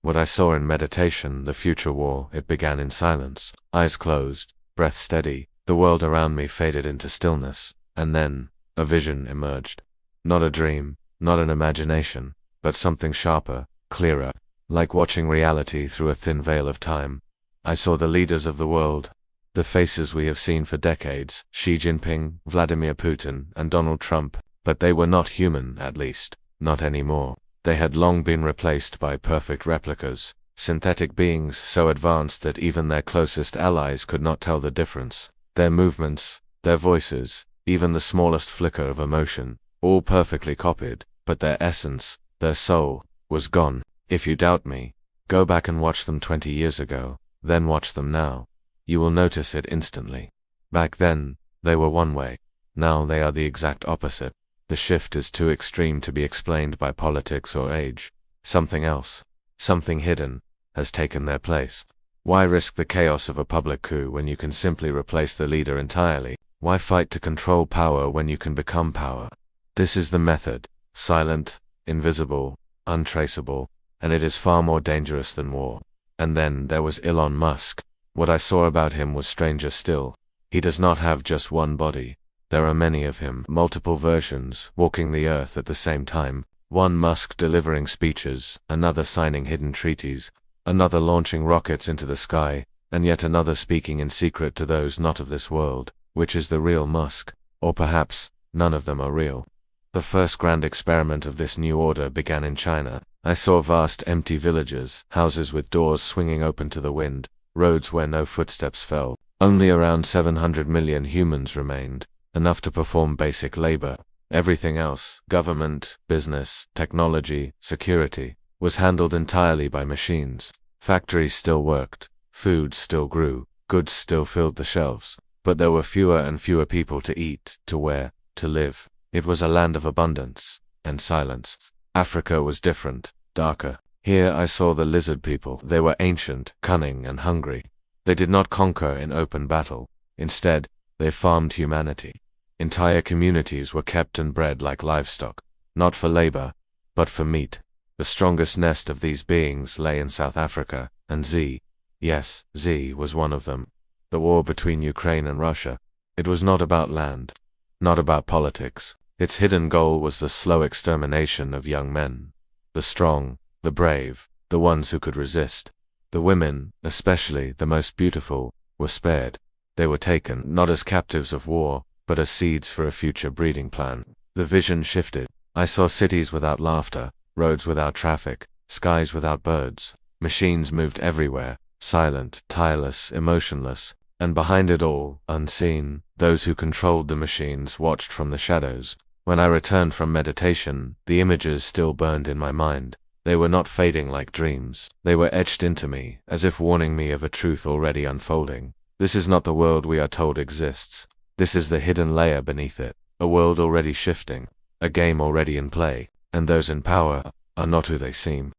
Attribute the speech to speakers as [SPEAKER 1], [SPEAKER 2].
[SPEAKER 1] What I saw in meditation, the future war, it began in silence. Eyes closed, breath steady, the world around me faded into stillness, and then a vision emerged. Not a dream, not an imagination, but something sharper, clearer, like watching reality through a thin veil of time. I saw the leaders of the world, the faces we have seen for decades, Xi Jinping, Vladimir Putin, and Donald Trump, but they were not human, at least, not anymore. They had long been replaced by perfect replicas, synthetic beings so advanced that even their closest allies could not tell the difference. Their movements, their voices, even the smallest flicker of emotion, all perfectly copied, but their essence, their soul, was gone. If you doubt me, go back and watch them 20 years ago, then watch them now. You will notice it instantly. Back then, they were one way. Now they are the exact opposite. The shift is too extreme to be explained by politics or age. Something else, something hidden, has taken their place. Why risk the chaos of a public coup when you can simply replace the leader entirely? Why fight to control power when you can become power? This is the method, silent, invisible, untraceable, and it is far more dangerous than war. And then there was Elon Musk. What I saw about him was stranger still. He does not have just one body. There are many of him, multiple versions, walking the earth at the same time. One Musk delivering speeches, another signing hidden treaties, another launching rockets into the sky, and yet another speaking in secret to those not of this world. Which is the real Musk? Or perhaps, none of them are real. The first grand experiment of this new order began in China. I saw vast empty villages, houses with doors swinging open to the wind, roads where no footsteps fell. Only around 700 million humans remained, enough to perform basic labor. Everything else, government, business, technology, security, was handled entirely by machines. Factories still worked, food still grew, goods still filled the shelves, but there were fewer and fewer people to eat, to wear, to live. It was a land of abundance and silence. Africa was different, darker. Here I saw the lizard people. They were ancient, cunning, and hungry. They did not conquer in open battle. Instead, they farmed humanity. Entire communities were kept and bred like livestock, not for labor, but for meat. The strongest nest of these beings lay in South Africa, and Z, yes, Z was one of them. The war between Ukraine and Russia. It was not about land, not about politics. Its hidden goal was the slow extermination of young men. The strong, the brave, the ones who could resist. The women, especially the most beautiful, were spared. They were taken, not as captives of war, but as seeds for a future breeding plan. The vision shifted. I saw cities without laughter, roads without traffic, skies without birds. Machines moved everywhere, silent, tireless, emotionless, and behind it all, unseen, those who controlled the machines watched from the shadows. When I returned from meditation, the images still burned in my mind. They were not fading like dreams. They were etched into me, as if warning me of a truth already unfolding. This is not the world we are told exists. This is the hidden layer beneath it, a world already shifting, a game already in play, and those in power are not who they seem.